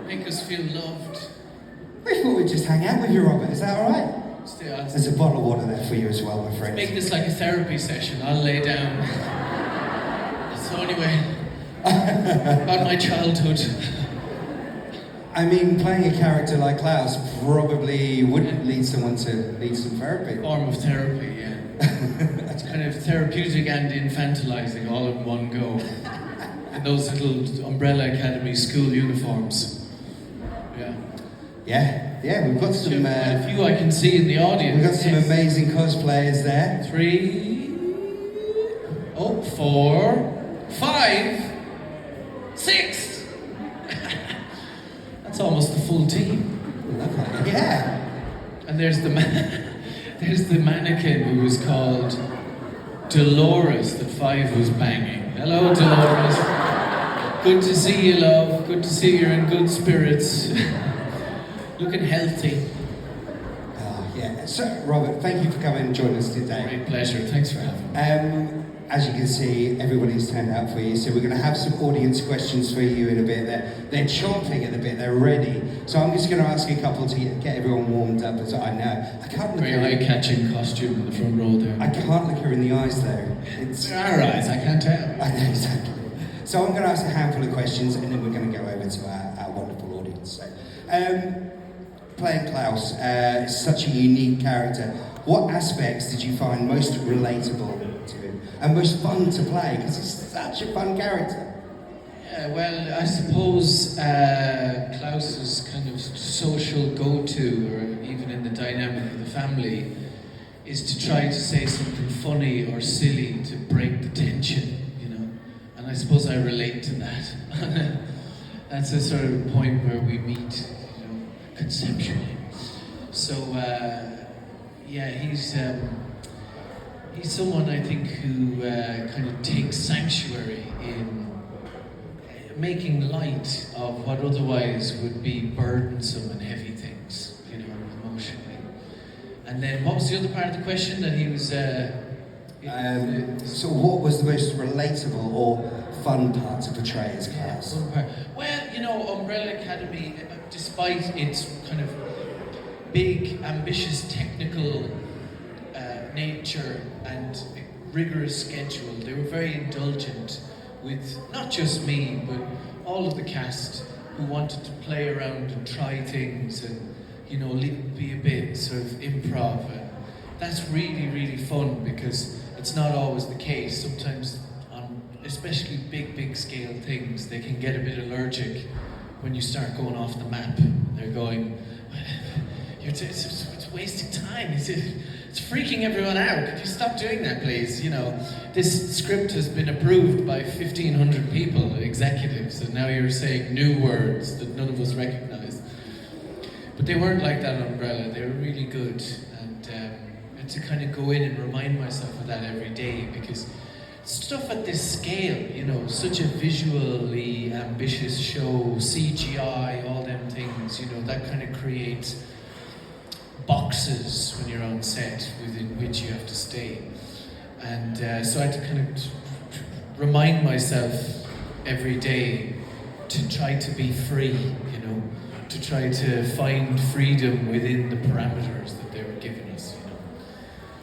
Make us feel loved. We thought we'd just hang out with you, Robert. Is that all right? Still, There's a bottle of water there for you as well, my friend. make this like a therapy session. I'll lay down. So anyway, about my childhood. I mean, playing a character like Klaus probably wouldn't lead someone to need some therapy. Form of therapy, yeah. It's kind of therapeutic and infantilizing all in one go. In those little Umbrella Academy school uniforms. Yeah. Yeah, we've got some... Quite a few I can see in the audience. We've got some amazing cosplayers there. 4, 5, 6. That's almost the full team. Yeah. And there's the there's the mannequin who was called Dolores that 5 was banging. Hello, Dolores. Good to see you, love. Good to see you're in good spirits. Looking healthy. Oh, yeah. So, Robert, thank you for coming and joining us today. Great pleasure. Thanks for having me. As you can see, everybody's turned out for you, so we're going to have some audience questions for you in a bit. They're chomping at the bit, they're ready. So I'm just going to ask you a couple to get everyone warmed up, as I know. I can't look Very eye-catching costume in the front row there. I can't look her in the eyes, though. It's our eyes, I can't tell. I know, exactly. So I'm going to ask a handful of questions, and then we're going to go over to our wonderful audience. So, playing Klaus is such a unique character. What aspects did you find most relatable to him and most fun to play? Because he's such a fun character. Yeah, well, I suppose Klaus's kind of social go-to, or even in the dynamic of the family, is to try to say something funny or silly to break the tension, you know. And I suppose I relate to that. That's a sort of point where we meet, you know, conceptually. So, yeah, he's someone I think who kind of takes sanctuary in making light of what otherwise would be burdensome and heavy things, you know, emotionally. And then, what was the other part of the question that he was? So, what was the most relatable or fun part to portray as Klaus? Well, you know, Umbrella Academy, despite its kind of big, ambitious, technical nature and rigorous schedule, they were very indulgent with not just me, but all of the cast who wanted to play around and try things and, you know, be a bit sort of improv. And that's really, really fun because it's not always the case. Sometimes on especially big scale things, they can get a bit allergic when you start going off the map. They're going, it's wasting time. It's freaking everyone out. Could you stop doing that, please? You know, this script has been approved by 1,500 people, executives, and now you're saying new words that none of us recognize. But they weren't like that on Umbrella. They were really good, and I had to kind of go in and remind myself of that every day, because stuff at this scale, you know, such a visually ambitious show, CGI, all them things, you know, that kind of creates boxes when you're on set within which you have to stay. And so I had to kind of remind myself every day to try to be free, you know, to try to find freedom within the parameters that they were giving us, you know.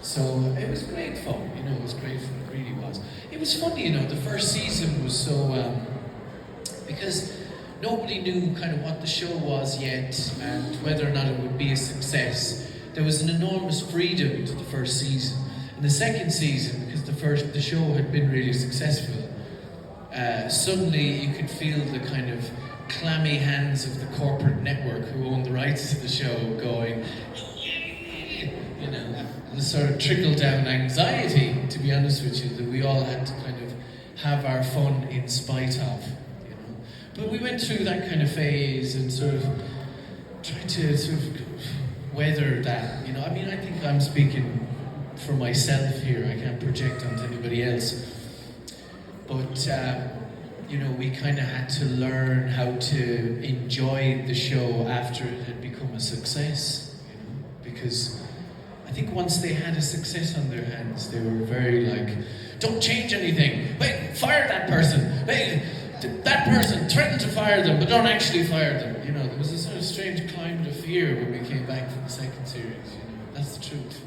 So it was great fun, you know, it was great fun, it really was. It was funny, you know, the first season was so, because nobody knew kind of what the show was yet and whether or not it would be a success. There was an enormous freedom to the first season. In the second season, because the show had been really successful, suddenly you could feel the kind of clammy hands of the corporate network who owned the rights to the show going, you know, and the sort of trickle-down anxiety, to be honest with you, that we all had to kind of have our fun in spite of. But we went through that kind of phase and sort of tried to sort of weather that, you know. I mean, I think I'm speaking for myself here. I can't project onto anybody else. But, you know, we kind of had to learn how to enjoy the show after it had become a success, you know. Because I think once they had a success on their hands, they were very like, don't change anything. Wait, fire that person. Wait, that person threatened to fire them, but don't actually fire them. You know, there was a sort of strange climate of fear when we came back from the second series. You know, that's the truth.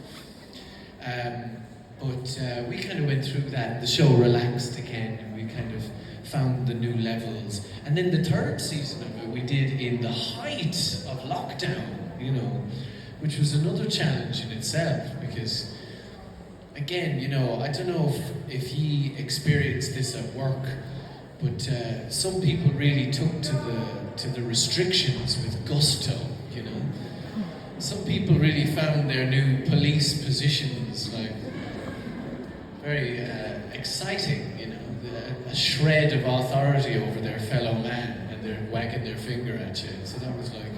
But we kind of went through that. The show relaxed again, and we kind of found the new levels. And then the third season of it we did in the height of lockdown, you know, which was another challenge in itself, because again, you know, I don't know if he experienced this at work, but some people really took to the restrictions with gusto, you know. Some people really found their new police positions like very exciting, you know, a shred of authority over their fellow man, and they're wagging their finger at you. So that was like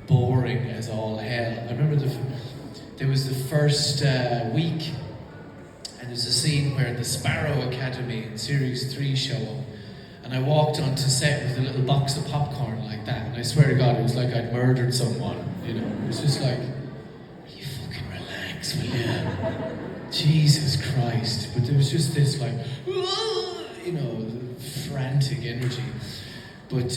boring as all hell. I remember there was the first week, and there's a scene where the Sparrow Academy in Series 3 show up, and I walked onto set with a little box of popcorn like that, and I swear to God, it was like I'd murdered someone, you know. It was just like, will you fucking relax, will you? Jesus Christ. But there was just this like, you know, frantic energy. But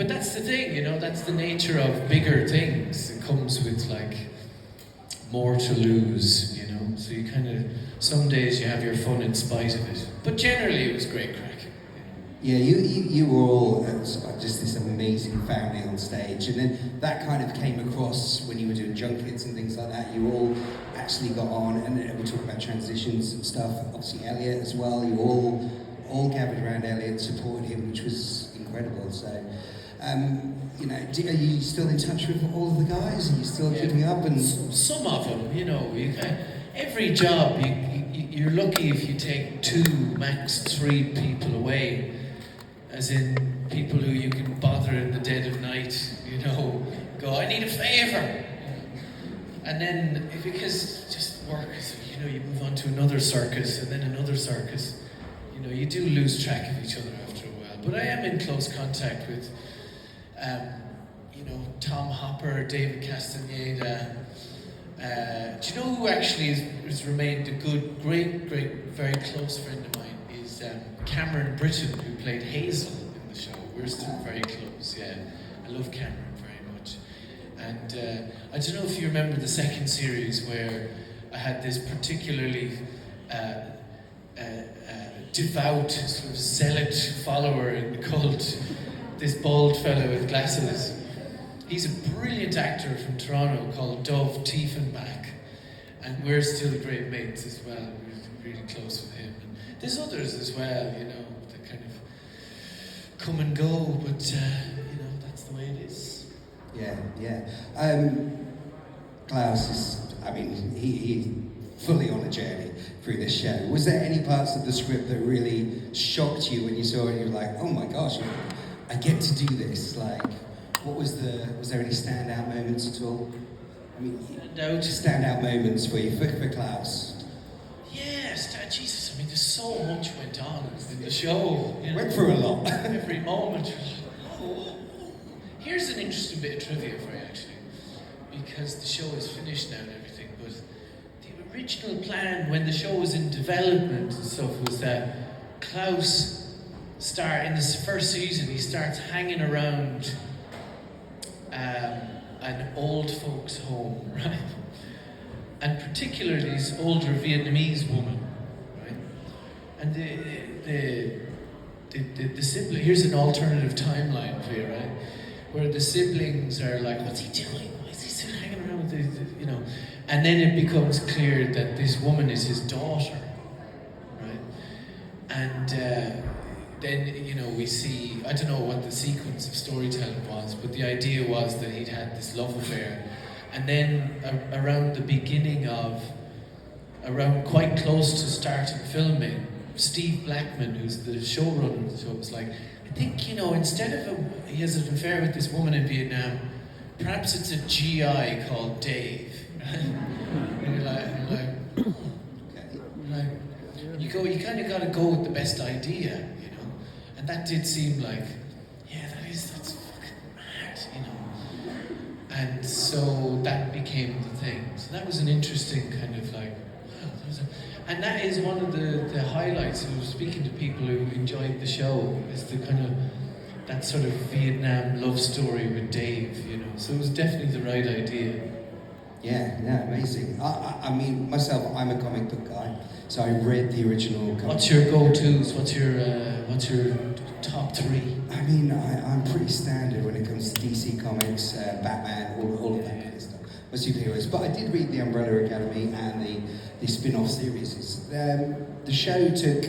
that's the thing, you know, that's the nature of bigger things. It comes with like more to lose, you know. So you kind of, some days you have your fun in spite of it. But generally it was great crack. Yeah, you were all just this amazing family on stage, and then that kind of came across when you were doing junkets and things like that. You all actually got on, and we talk about transitions and stuff. Obviously, Elliot as well. You all gathered around Elliot, supported him, which was incredible. So, you know, are you still in touch with all of the guys? Are you still keeping up? And some of them, you know, every job you're lucky if you take 2, max 3 people away. As in people who you can bother in the dead of night, you know, go, I need a favour. And then, because just work, you know, you move on to another circus and then another circus. You know, you do lose track of each other after a while. But I am in close contact with, you know, Tom Hopper, David Castaneda. Do you know who actually has remained a good, great, very close friend of mine? Cameron Britton, who played Hazel in the show. We're still very close, yeah. I love Cameron very much. And I don't know if you remember the second series where I had this particularly devout, sort of zealot follower in the cult, this bald fellow with glasses. He's a brilliant actor from Toronto called Dov Tiefenbach, and we're still great mates as well. We're really close with him. There's others as well, you know, that kind of come and go, but, you know, that's the way it is. Yeah. Klaus is, I mean, he's fully on a journey through this show. Was there any parts of the script that really shocked you when you saw it? You were like, oh my gosh, I get to do this. Like, was there any standout moments at all? I mean, standout moments for you, for Klaus? Yes, Jesus, I mean, there's so much went on in the show. You know, went through a lot. Every moment, you're like, oh. Here's an interesting bit of trivia for you, actually, because the show is finished now and everything, but the original plan when the show was in development and stuff was that Klaus in this first season, he starts hanging around an old folks' home, right? And particularly this older Vietnamese woman, right? And the sibling, here's an alternative timeline for you, right? Where the siblings are like, what's he doing? Why is he still hanging around with this, you know? And then it becomes clear that this woman is his daughter, right? And then, you know, we see, I don't know what the sequence of storytelling was, but the idea was that he'd had this love affair. And then around the beginning of, around quite close to starting filming, Steve Blackman, who's the showrunner of the show, was like, I think, you know, instead of he has an affair with this woman in Vietnam, perhaps it's a GI called Dave. And you're like, you kind of got to go with the best idea, you know. And that did seem like, yeah, that's fucking mad, you know. And so that became the thing. So that was an interesting kind of like, wow. And that is one of the highlights of speaking to people who enjoyed the show, is the kind of that sort of Vietnam love story with Dave, you know. So it was definitely the right idea. Yeah, amazing. I mean, myself, I'm a comic book guy, so I read the original comic. What's your go-tos? What's your top three? I mean, I'm pretty standard when it comes to DC Comics, Batman, all of that kind of stuff. My superheroes. But I did read the Umbrella Academy and the spin-off series. The show took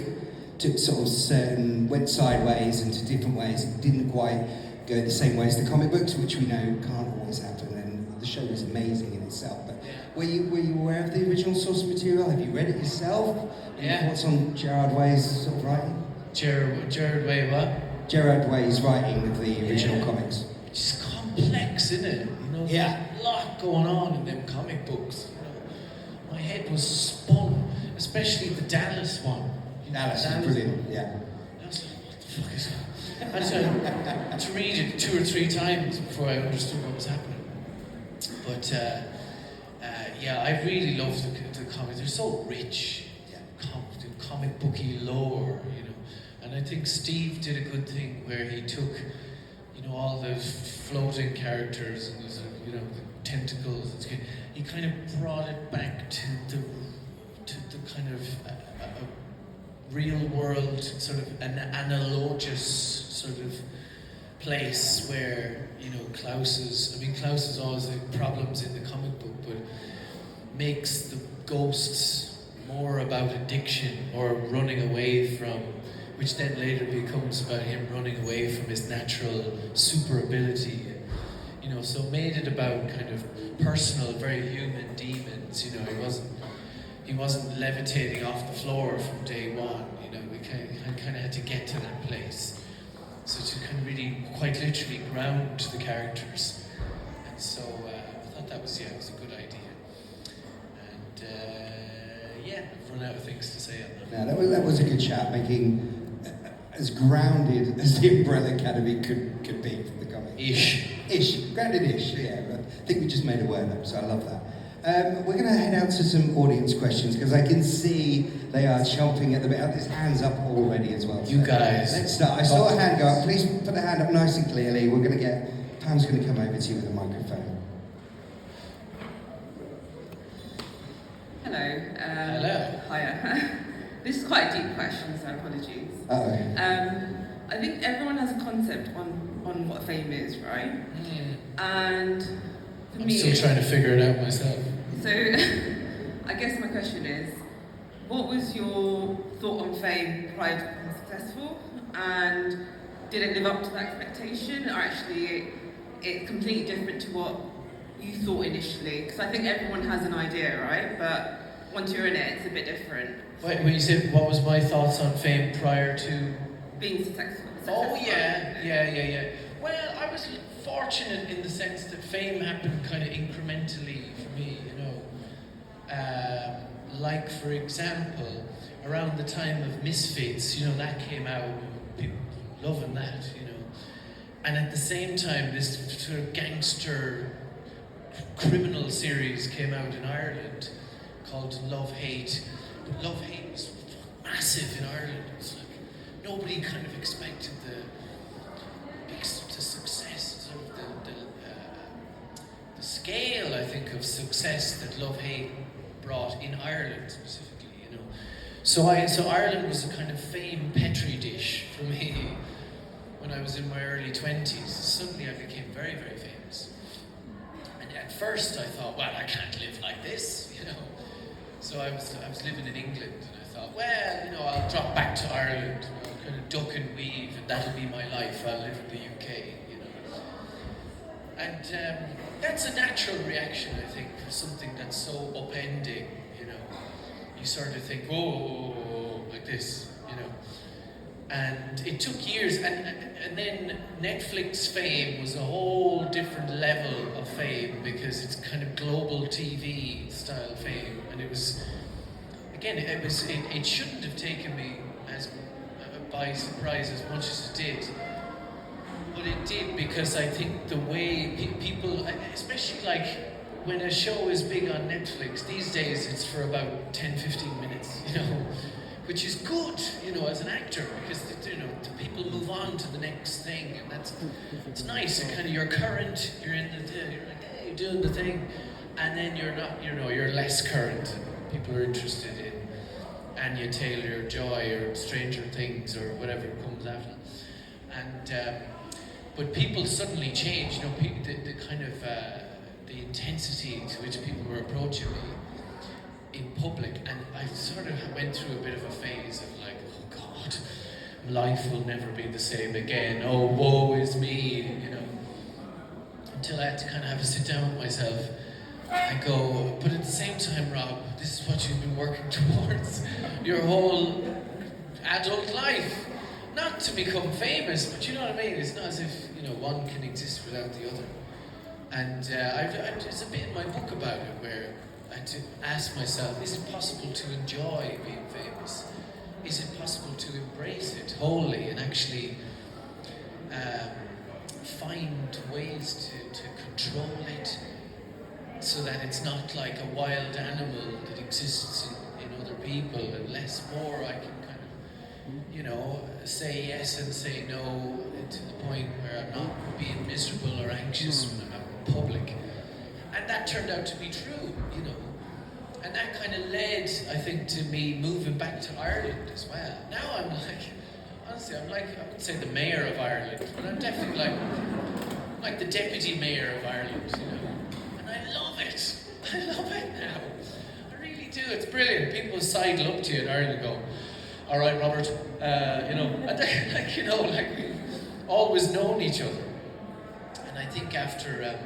sort of went sideways into different ways. It didn't quite go the same way as the comic books, which we know can't always happen. And the show was amazing in itself. But were you aware of the original source material? Have you read it yourself? Yeah. What's on Gerard Way's sort of writing? Gerard Way, what? Gerard Way's writing of the original comics. It's complex, isn't it? You know, there's a lot going on in them comic books. You know, my head was spun, especially the Dallas one. Dallas is brilliant, yeah. I was like, what the fuck is that? I had to read it 2 or 3 times before I understood what was happening. But yeah, I really love the comics. They're so rich. The comic booky lore, you know. And I think Steve did a good thing where he took, you know, all those floating characters and those, you know, the tentacles. He kind of brought it back to the kind of real world, sort of an analogous sort of place where, you know, Klaus has always had problems in the comic book, but makes the ghosts more about addiction or running away from, which then later becomes about him running away from his natural super ability. You know, so made it about kind of personal, very human demons. You know, he wasn't levitating off the floor from day one. You know, we kind of had to get to that place. So to kind of really, quite literally ground the characters. And so I thought that was a good idea. And yeah, I've run out of things to say on that. No, that was a good chat, making as grounded as the Umbrella Academy could be from the comic. Grounded-ish, yeah. I think we just made a word up, so I love that. We're going to head out to some audience questions, because I can see they are chomping at the bit. There's hands up already as well. You guys. Let's start. I saw a hand go up. Please put the hand up nice and clearly. We're going to get... Pam's going to come over to you with a microphone. Hello. Hello. Hiya. This is quite a deep question, so apologies. Uh-oh. I think everyone has a concept on what fame is, right? And for I'm me, still trying to figure it out myself. So, I guess my question is, what was your thought on fame prior to becoming successful? And did it live up to that expectation, or actually it's completely different to what you thought initially? Because I think everyone has an idea, right? But once you're in it, it's a bit different. Wait, when you said what was my thoughts on fame prior to Being successful. Oh yeah. Well, I was fortunate in the sense that fame happened kind of incrementally for me, you know. Like for example, around the time of Misfits, you know, that came out, people loving that, you know. And at the same time, this sort of gangster criminal series came out in Ireland called Love Hate. But Love Hate was massive in Ireland. It was like nobody kind of expected the success, sort of the scale, I think, of success that Love Hate brought in Ireland specifically, you know. So Ireland was a kind of fame petri dish for me when I was in my early 20s. Suddenly I became very, very famous. And at first I thought, well, I can't live like this, you know. So I was living in England, and I thought, well, you know, I'll drop back to Ireland, you know, kind of duck and weave, and that'll be my life. I'll live in the UK, you know. And that's a natural reaction, I think, for something that's so upending, you know. You sort of think, whoa, like this, you know. And it took years, and then Netflix fame was a whole different level of fame, because it's kind of global TV style fame, and it was, again, it shouldn't have taken me as by surprise as much as it did, but it did, because I think the way people, especially like when a show is big on Netflix, these days it's for about 10, 15 minutes, you know, which is good, you know, as an actor, because, you know, the people move on to the next thing, and it's nice, and kind of you're current, you're in the, you're like, hey, you're doing the thing, and then you're not, you know, you're less current, people are interested in Anya Taylor, Joy, or Stranger Things, or whatever comes after. And, but people suddenly change, you know, the kind of, the intensity to which people were approaching me in public, and I sort of went through a bit of a phase of like, oh God, life will never be the same again, oh woe is me, you know, until I had to kind of have a sit down with myself and go, but at the same time, Rob, this is what you've been working towards your whole adult life. Not to become famous, but you know what I mean? It's not as if, you know, one can exist without the other. And there's a bit in my book about it where I had to ask myself, is it possible to enjoy being famous? Is it possible to embrace it wholly and actually find ways to control it so that it's not like a wild animal that exists in other people, and less more I can kind of, you know, say yes and say no to the point where I'm not being miserable or anxious when I'm out in public. And that turned out to be true, you know. And that kind of led, I think, to me moving back to Ireland as well. Now I'm like, honestly, I'm like, I wouldn't say the mayor of Ireland, but I'm definitely like the deputy mayor of Ireland, you know. And I love it. I love it now. I really do. It's brilliant. People sidle up to you in Ireland and go, all right, Robert, you know, and they, like, you know, like we've always known each other. And I think after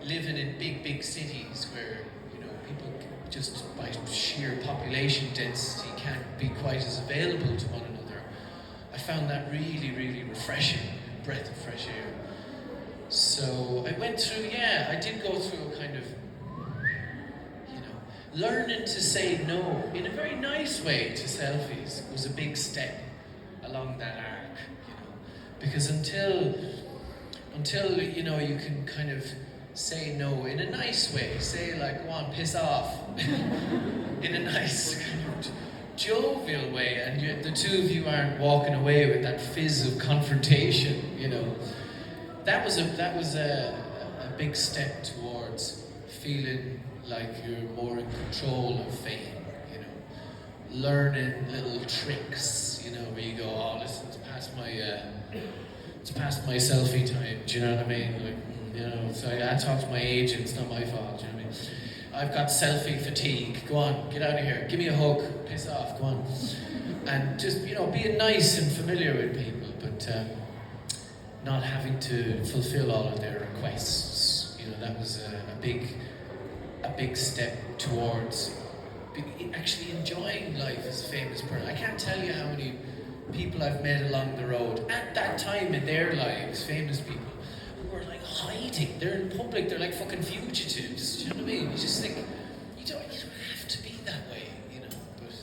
living in big cities where, you know, people just by sheer population density can't be quite as available to one another, I found that really refreshing, breath of fresh air. So I went through, I did go through a kind of, you know, learning to say no in a very nice way to selfies was a big step along that arc, you know, because until you know, you can kind of say no in a nice way, say like, go on, piss off, in a nice kind of jovial way, and the two of you aren't walking away with that fizz of confrontation, you know. That was a big step towards feeling like you're more in control of fame, you know. Learning little tricks, you know, where you go, oh, listen, it's past my selfie time, do you know what I mean? Like, you know, so I talk to my agent, it's not my fault, do you know what I mean? I've got selfie fatigue, go on, get out of here, give me a hug, piss off, go on. And just, you know, being nice and familiar with people, but not having to fulfill all of their requests. You know, that was a big step towards actually enjoying life as a famous person. I can't tell you how many people I've met along the road at that time in their lives, famous people, who were like hiding. They're in public, they're like fucking fugitives. Do you know what I mean? You just think, you don't have to be that way, you know. But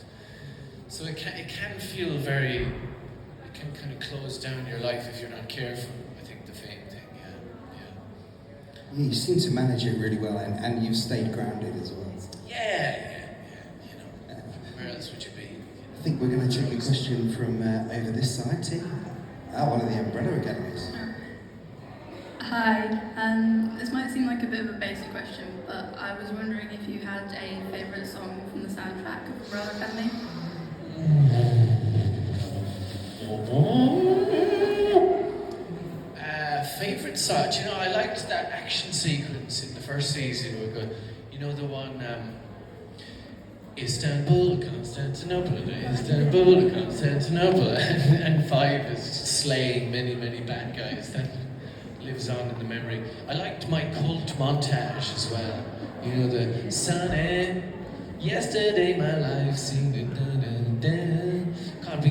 so it can feel very, it can kind of close down your life if you're not careful. I think the fame thing, Yeah, you seem to manage it really well, and you've stayed grounded as well. Yeah. You know, where else would you be? I think we're going to take a question from over this side, Tim. One of the Umbrella Academies. Hi, this might seem like a bit of a basic question, but I was wondering if you had a favourite song from the soundtrack of Umbrella Academy? Favourite song? You know, I liked that action sequence in the first season. You know the one, Istanbul, Constantinople, Istanbul, Constantinople, and 5 is slaying many bad guys. That lives on in the memory. I liked my cult montage as well. You know, the sunny, yesterday my life seemed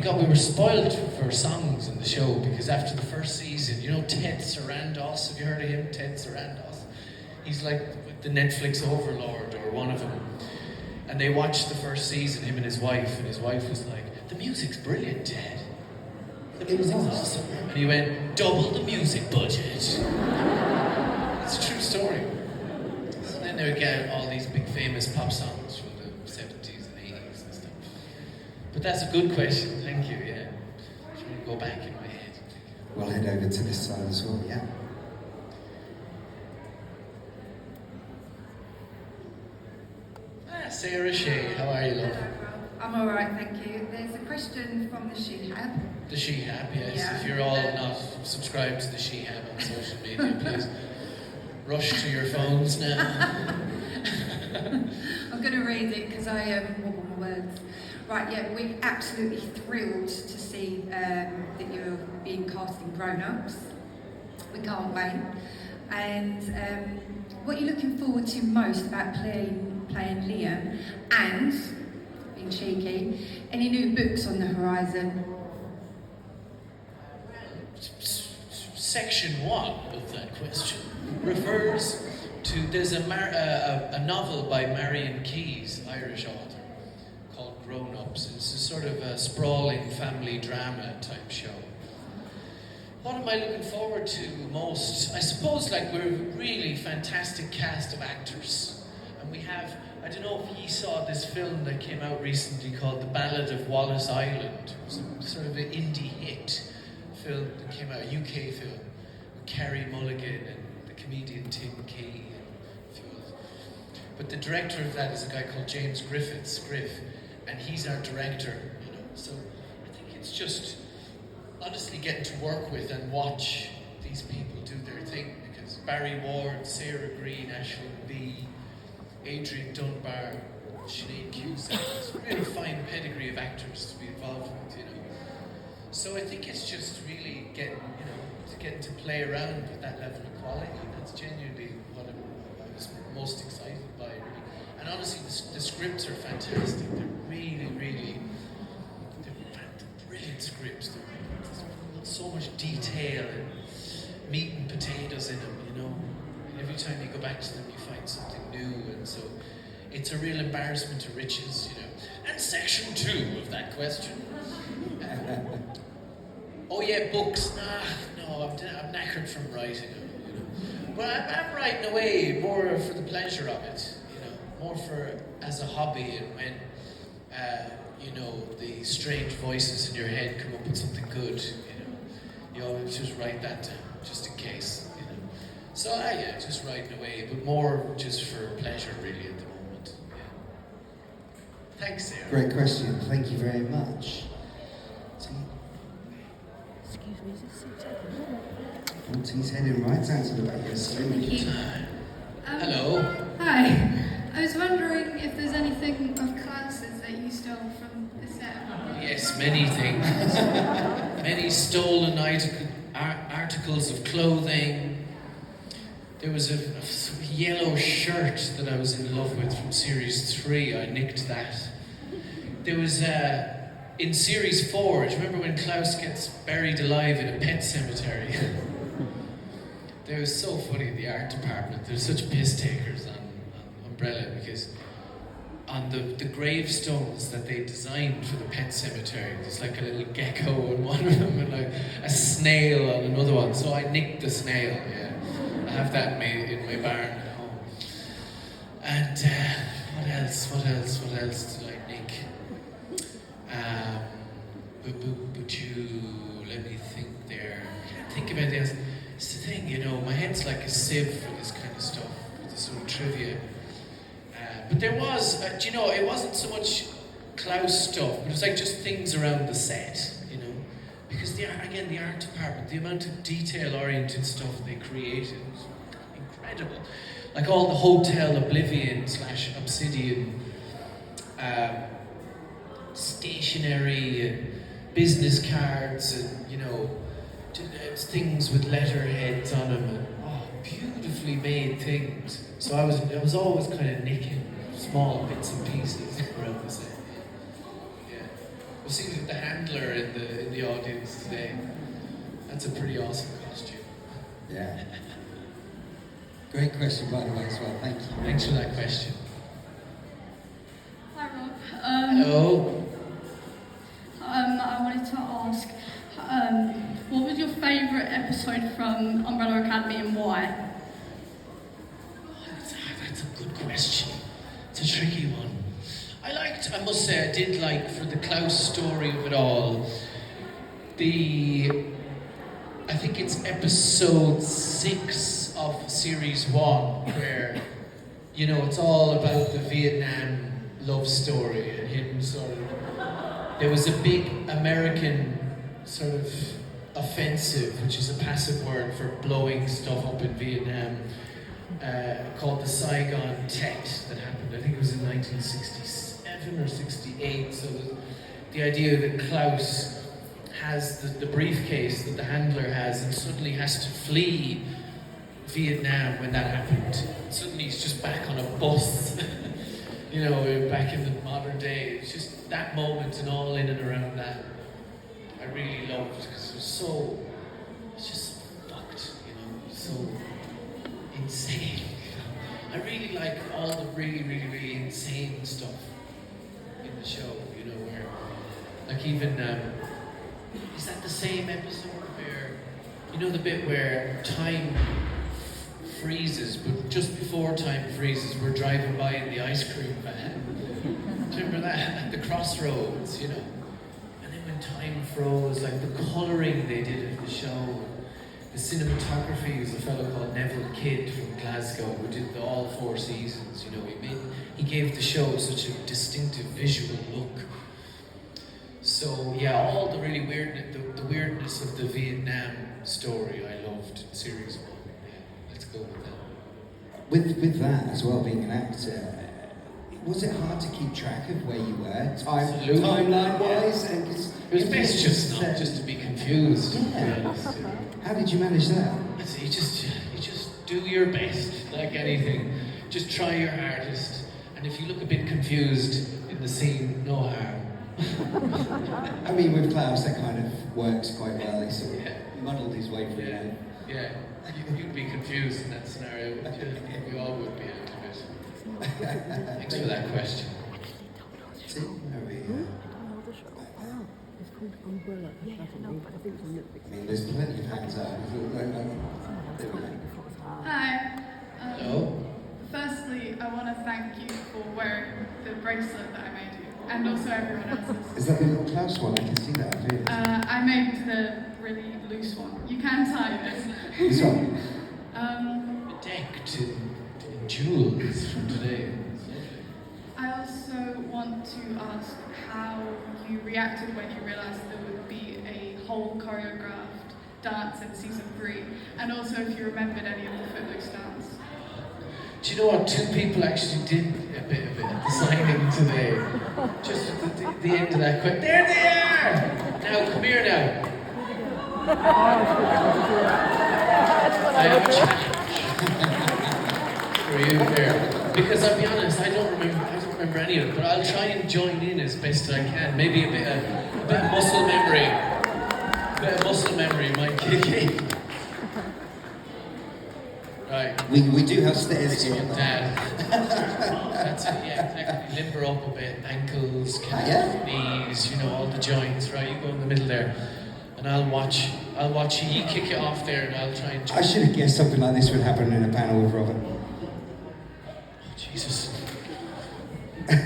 God, we were spoiled for songs in the show, because after the first season, you know Ted Sarandos, have you heard of him? Ted Sarandos. He's like the Netflix overlord, or one of them. And they watched the first season, him and his wife was like, the music's brilliant, Ted. The music's awesome. And he went, double the music budget. It's a true story. So then they get all these big famous pop songs from the 70s and 80s and stuff. But that's a good question, thank you, yeah. Should we go back in my head? We'll head over to this side as well, yeah. Sarah Shea, how are you, love? I'm alright, thank you. There's a question from the Sheehan. The Sheehan, yes. Yeah. If you're all not subscribed to the Sheehan on social media, please rush to your phones now. I'm going to read it because I wobble my words. Right, yeah, we're absolutely thrilled to see that you're being cast in Grown Ups. We can't wait. And what are you looking forward to most about playing Liam? And, being cheeky, any new books on the horizon? Section 1 of that question refers to, there's a novel by Marion Keyes, Irish author, called Grown Ups. It's a sort of a sprawling family drama type show. What am I looking forward to most? I suppose we're a really fantastic cast of actors. And we have, I don't know if you saw this film that came out recently called The Ballad of Wallace Island. It was a sort of an indie hit film that came out, a UK film, with Carey Mulligan and the comedian Tim Key and a few others. But the director of that is a guy called James Griff, and he's our director, So I think it's just honestly getting to work with and watch these people do their thing, because Barry Ward, Sarah Green, Aisling B, Adrian Dunbar, Sinead Cusack, it's a really fine pedigree of actors to be involved with, So I think it's just really getting to play around with that level of quality. That's genuinely what I was most excited by, really. And honestly, the scripts are fantastic. They're really, really, they're brilliant scripts. There's so much detail and meat and potatoes in them, And every time you go back to them, you find something new. And so it's a real embarrassment to riches, And section 2 of that question. Oh yeah, books. No, I'm knackered from writing. But I'm writing away more for the pleasure of it, more for as a hobby, and when the strange voices in your head come up with something good, you always just write that down, just in case, So yeah, just writing away, but more just for pleasure, really, at the moment. Yeah. Thanks, Sarah. Great question, thank you very much. Excuse me, is this He's heading right out to the back of the street. Hello. Hi. I was wondering if there's anything of Klaus's that you stole from the set. Yes, many things. Many stolen articles of clothing. There was a yellow shirt that I was in love with from series 3. I nicked that. There was in series 4, do you remember when Klaus gets buried alive in a pet cemetery? They were so funny in the art department. They're such piss takers on Umbrella, because on the gravestones that they designed for the pet cemetery, there's a little gecko on one of them and a snail on another one. So I nicked the snail, yeah. I have that in my barn at home. And what else did I nick? Let me think there. I can't think of anything else. It's the thing, my head's like a sieve for this kind of stuff, for this sort of trivia. But there was, it wasn't so much Klaus stuff, but it was just things around the set, Because the art department, the amount of detail-oriented stuff they created was incredible. All the Hotel Oblivion / Obsidian stationery and business cards and, things with letterheads on them and beautifully made things. So I was always kind of nicking small bits and pieces around the set. Yeah. We'll see the handler in the audience today. That's a pretty awesome costume. Yeah. Great question, by the way, as well. Thank you. Thanks for that question. Hi, Rob. Hello. I wanted to ask, what was your favourite episode from Umbrella Academy and why? That's a good question. It's a tricky one. I must say, I did like, for the Klaus story of it all, I think it's episode 6 of series 1, where, you know, it's all about the Vietnam love story and him sort of. There was a big American sort of offensive, which is a passive word for blowing stuff up in Vietnam, called the Saigon Tet that happened, I think it was in 1967 or 68. So the idea that Klaus has the briefcase that the handler has and suddenly has to flee Vietnam when that happened. Suddenly he's just back on a bus, you know, back in the modern day. It's just that moment and all in and around that I really loved, because it's just fucked, you know, so insane. I really like all the really, really, really insane stuff in the show, you know, where, like even, is that the same episode where, you know the bit where time freezes, but just before time freezes, we're driving by in the ice cream van. Do you remember that? At the crossroads, you know? And then when time froze, like the colouring they did of the show, the cinematography was a fellow called Neville Kidd from Glasgow who did all 4 seasons, you know? He gave the show such a distinctive visual look. So yeah, all the really weirdness of the Vietnam story I loved in series 1. Yeah, let's go with that. With that as well, being an actor, was it hard to keep track of where you were, timeline-wise? Yeah. It was best just not just to be confused. Yeah. To be honest, you know. How did you manage that? You just do your best, like anything. Just try your hardest, and if you look a bit confused in the scene, no harm. I mean, with Klaus, that kind of works quite well. He sort of muddled his way through it. Yeah, you'd be confused in that scenario. We all would be a little bit. Thanks for that question. See, over here. I mean, there's plenty of hands up. There we go. Hi. Hello. Firstly, I want to thank you for wearing the bracelet that I made you, and also everyone else's. Is that the little Klaus one? I can see that up here. I made the really loose one. You can tie this. This one? Bedecked in jewels from today. I also want to ask how you reacted when you realised there would be a whole choreographed dance in season 3, and also if you remembered any of the Footloose dance. Do you know what? 2 people actually did a bit of it at the signing today. Just at the end of that quick. There they are! Now, come here now. I have a challenge for you there. Because I'll be honest, I don't remember any of it, but I'll try and join in as best I can. Maybe a bit of muscle memory. A bit of muscle memory might kick in. Right. We do have stairs here. Dad. That's it, yeah, exactly. Limber up a bit, ankles, calves, knees, you know, all the joints, right? You go in the middle there, and I'll watch you. You kick it off there, and I'll try and. I should have guessed something like this would happen in a panel with Robert. Oh, Jesus. Really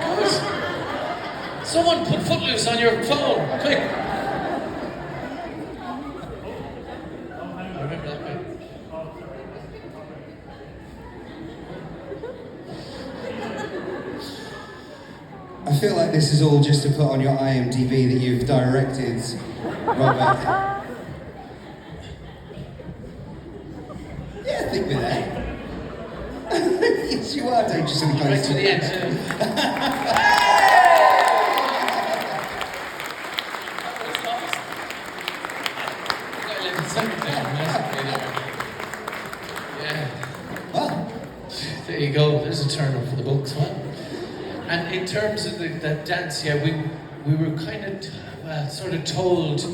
good. Someone put Footloose on your phone, quick! I remember that bit. I feel like this is all just to put on your IMDb that you've directed, Robert. Yeah, I think we're there. Yes, you are dangerously close. Right to the end. Well, there you go. There's a turn up for the books, what? And in terms of that dance, yeah, we were kind of sort of told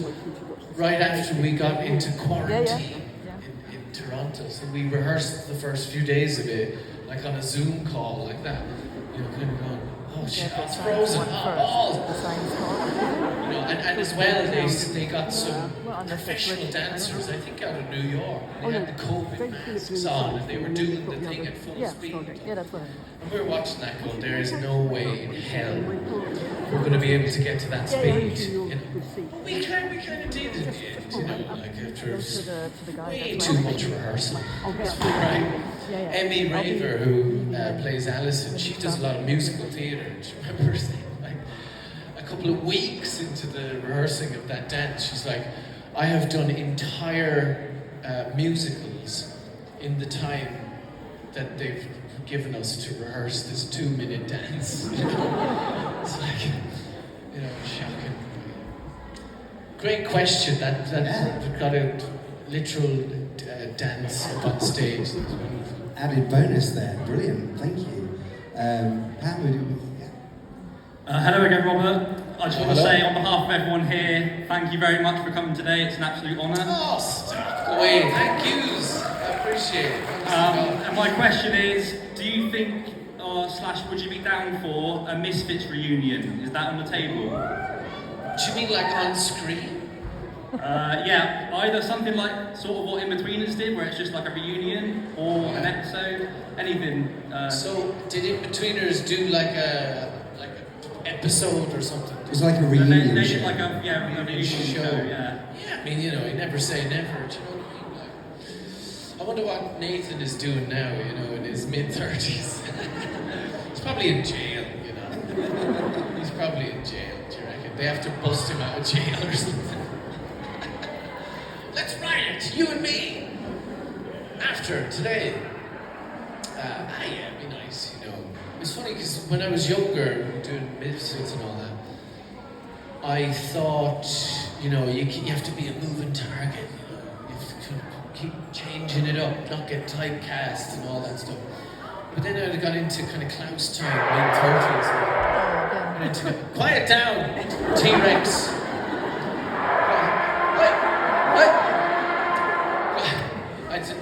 right after we got into quarantine in Toronto. So we rehearsed the first few days of it, like on a Zoom call, like that. You know, kind of going, oh shit, it's frozen, oh balls. You know, and as well, they got some professional dancers, I think out of New York. They had the COVID masks on, and they were doing the thing at full speed. And we were watching that going, there is no way in hell we're going to be able to get to that speed. You know. But we kind of did in the end, you know, like after way too much rehearsal. Right. Emmy Raver, who plays Alison, she does a lot of musical theatre. And she remembers saying, like, a couple of weeks into the rehearsing of that dance, she's like, I have done entire musicals in the time that they've given us to rehearse this 2-minute dance. You know? It's like, you know, shocking. Great question. That got a literal dance up on stage. Added bonus there. Brilliant. Thank you. Pat, would you? Hello again, Robert. I just want to say on behalf of everyone here, thank you very much for coming today. It's an absolute honour. Oh, stop away. Thank yous. I appreciate it. And my question is, do you think, / would you be down for a Misfits reunion? Is that on the table? Do you mean like on screen? Yeah, either something like sort of what In-Betweeners did, where it's just like a reunion, or an episode, anything. So, did In-Betweeners do like a episode or something? It was like a reunion they show. did like a reunion show, yeah. Yeah, I mean, you know, you never say never, do you know what I mean? Like, I wonder what Nathan is doing now, you know, in his mid-30s. He's probably in jail, you know. He's probably in jail, do you reckon? They have to bust him out of jail or something. Let's riot, you and me! After, today. Yeah, it'd be nice, you know. It's funny because when I was younger, doing Misfits and all that, I thought, you know, you have to be a moving target, you know. You have to keep changing it up, not get typecast and all that stuff. But then I got into kind of Klaus time, mid-30s. Quiet down, T-Rex.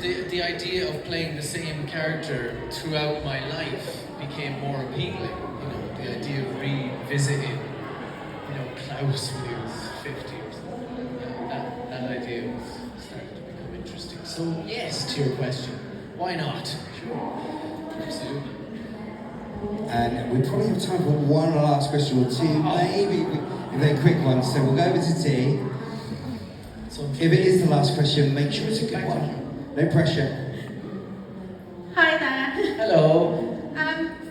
The idea of playing the same character throughout my life became more appealing. You know, the idea of revisiting, you know, Klaus when he was 50 or something. That idea started to become interesting. So yes, to your question, why not? Sure, absolutely. And we probably have time for one last question or two, maybe if they're quick ones. So we'll go over to tea. If it is the last question, make sure it's a good one. No pressure. Hi there. Hello.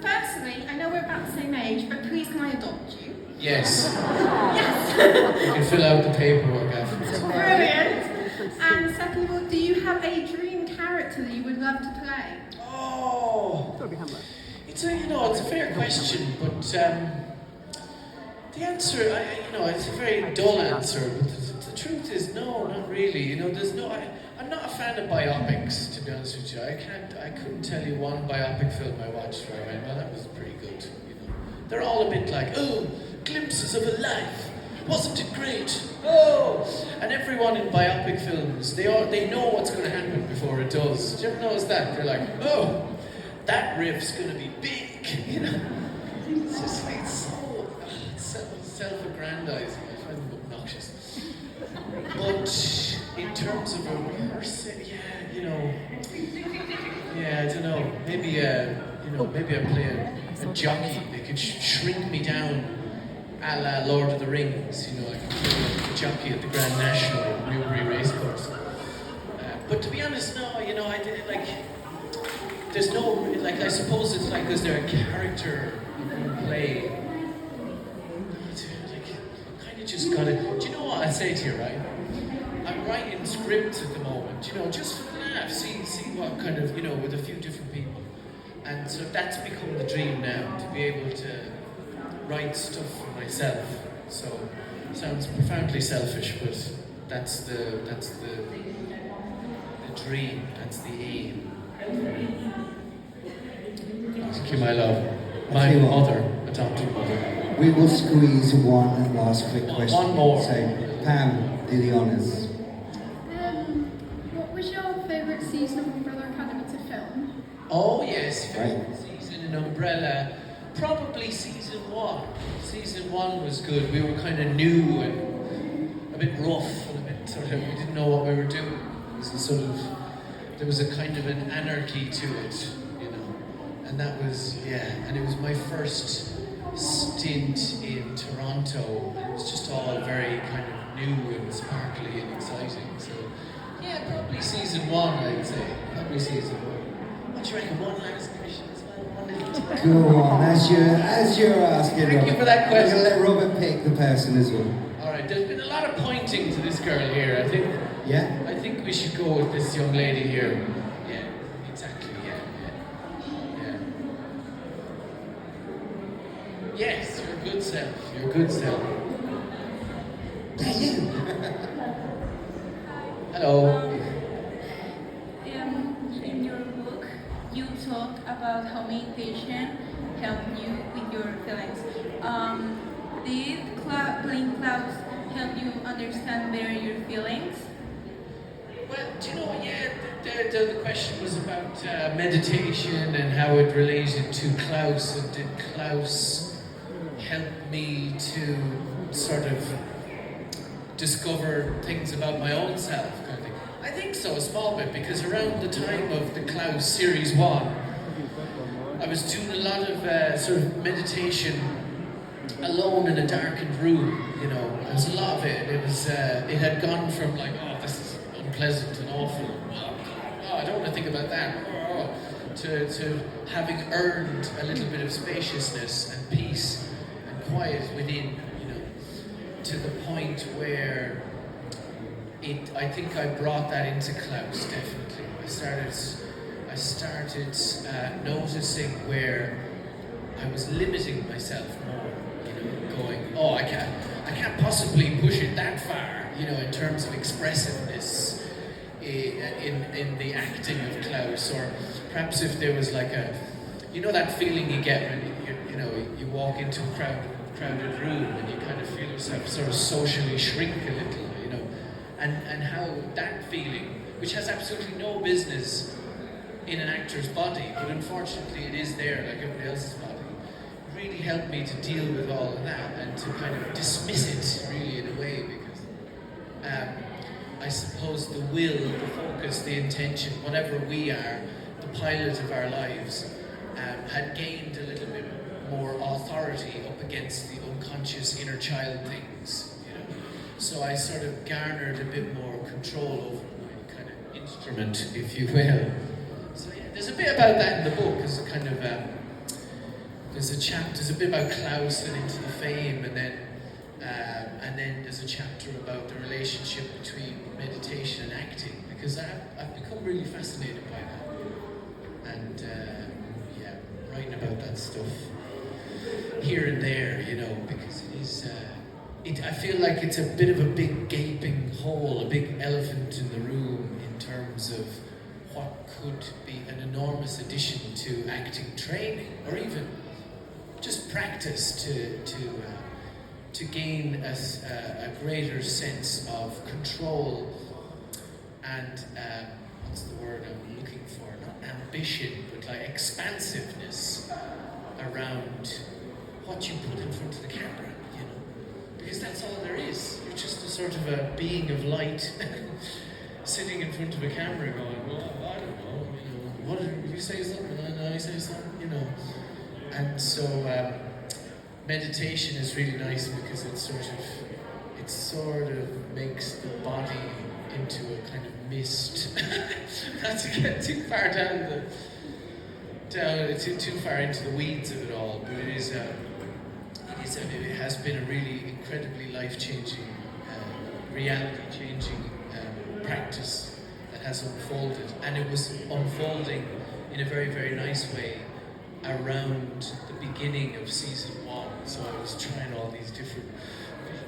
Firstly, I know we're about the same age, but please can I adopt you? Yes. Yes. You can fill out the paperwork afterwards. Brilliant. And second of all, do you have a dream character that you would love to play? Oh. It's a fair question, but the answer, it's a very dull answer, but the truth is no, not really. You know, I'm not a fan of biopics, to be honest with you. I couldn't tell you one biopic film I watched where I went, well, that was pretty good. You know, they're all a bit like, oh, glimpses of a life. Wasn't it great? Oh, and everyone in biopic films, they know what's going to happen before it does. Do you ever notice that? They're like, oh, that riff's going to be big. You know, it's just like so self-aggrandizing. I find them obnoxious. But in terms of a rehearsal, I don't know. Maybe I play a jockey. They could shrink me down, a la Lord of the Rings. You know, I could play a jockey at the Grand National at Newbury Racecourse. But to be honest, no. You know, I did like. There's no like. I suppose it's like, is there a character you play? Kind of just gotta. Do you know what I say to you, right? I'm writing scripts at the moment, you know, just for the laugh, see what kind of, you know, with a few different people. And so that's become the dream now, to be able to write stuff for myself. So, it sounds profoundly selfish, but that's the dream, that's the aim. Thank you, my love. My mother, adopted mother. We will squeeze one last quick question. One more. So, Pam, do the honours. What was your favourite season of Umbrella Academy to film? Oh yes, Right. season in Umbrella. Probably season 1. Season 1 was good. We were kind of new and a bit rough and a bit sort of, we didn't know what we were doing. It was a sort of, there was a kind of an anarchy to it, you know. And that was, yeah, and it was my first stint in Toronto. It was just all very kind of new and sparkly and exciting. So, yeah, probably season 1, I'd say. Probably season 1. What do you reckon? One last question as well? One little time? Go on, as you're asking. Thank Robert, you for that question. I'm going to let Robert pick the person as well. All right, there's been a lot of pointing to this girl here. Yeah? I think we should go with this young lady here. Yeah, exactly. Yeah. Yes, you're a good self. You're a good self. Yeah, you. Hello. In your book, you talk about how meditation helped you with your feelings. Did playing clouds help you understand better your feelings? Well, do you know, yeah, the question was about meditation and how it related to Klaus, and did Klaus help me to sort of discover things about my own self, kind of thing? I think so, a small bit, because around the time of the Klaus Series 1, I was doing a lot of sort of meditation alone in a darkened room, you know. There was a lot of it. It was, it had gone from like, oh, this is unpleasant and awful. Oh, I don't want to think about that. Oh, to having earned a little bit of spaciousness and peace and quiet within, you know, to the point where I think I brought that into Klaus, definitely. I started noticing where I was limiting myself more, you know, going, oh, I can't possibly push it that far, you know, in terms of expressiveness in the acting of Klaus, or perhaps if there was like a, you know, that feeling you get when you walk into a crowded room and you kind of feel yourself sort of socially shrink a little, you know, and how that feeling, which has absolutely no business in an actor's body, but unfortunately it is there like everybody else's body, really helped me to deal with all of that and to kind of dismiss it really in a way, because I suppose the will, the focus, the intention, whatever we are, the pilot of our lives, had gained a little bit more authority up against the unconscious inner child things, you know. So I sort of garnered a bit more control over my kind of instrument, if you will. So yeah, there's a bit about that in the book. There's a kind of there's a bit about Klaus and into the fame, and then there's a chapter about the relationship between meditation and acting, because I've become really fascinated by that, and yeah, writing about that stuff here and there, you know, because it is. I feel like it's a bit of a big gaping hole, a big elephant in the room in terms of what could be an enormous addition to acting training, or even just practice to gain a greater sense of control and what's the word I'm looking for? Not ambition, but like expansiveness around what you put in front of the camera, you know, because that's all there is. You're just a sort of a being of light sitting in front of a camera going, well, I don't know, you know, what did you say something, and I say something, you know. And so meditation is really nice because it sort of makes the body into a kind of mist. Not to get too far too far into the weeds of it all, but it has been a really incredibly life-changing, reality-changing practice that has unfolded, and it was unfolding in a very, very nice way around the beginning of season 1. So I was trying all these different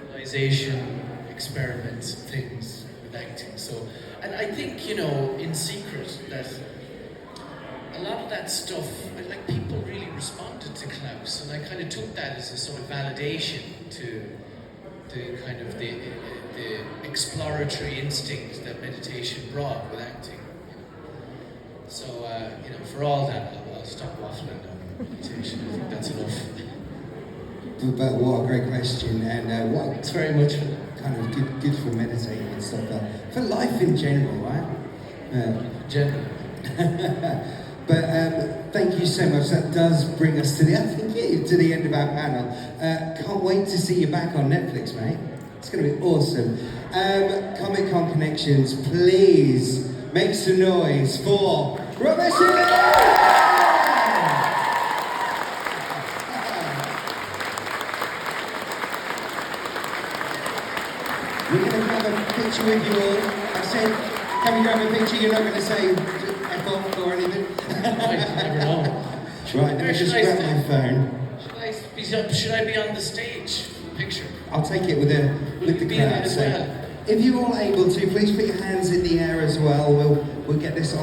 visualization experiments and things with acting. So, and I think, you know, in secret, that a lot of that stuff, like, people really responded to Klaus, and I kind of took that as a sort of validation to the kind of the exploratory instinct that meditation brought with acting. So, you know, for all that, I'll stop waffling on meditation. I think that's enough. But what a great question, and what Thanks very much for that. kind of good for meditating and stuff, for life in general, right? General. But thank you so much. That does bring us to the end of our panel. Can't wait to see you back on Netflix, mate. It's going to be awesome. Comic Con Connections, please make some noise for Rubbish! We're going to grab a picture with you all. I said, can we grab a picture? You're not going to say F off or anything? Never know. Right, let me just grab my phone. Should I be on the stage? Picture. I'll take it with the be in it crowd. as So well? if you're all able to, please put your hands in the air as well. We'll get this on.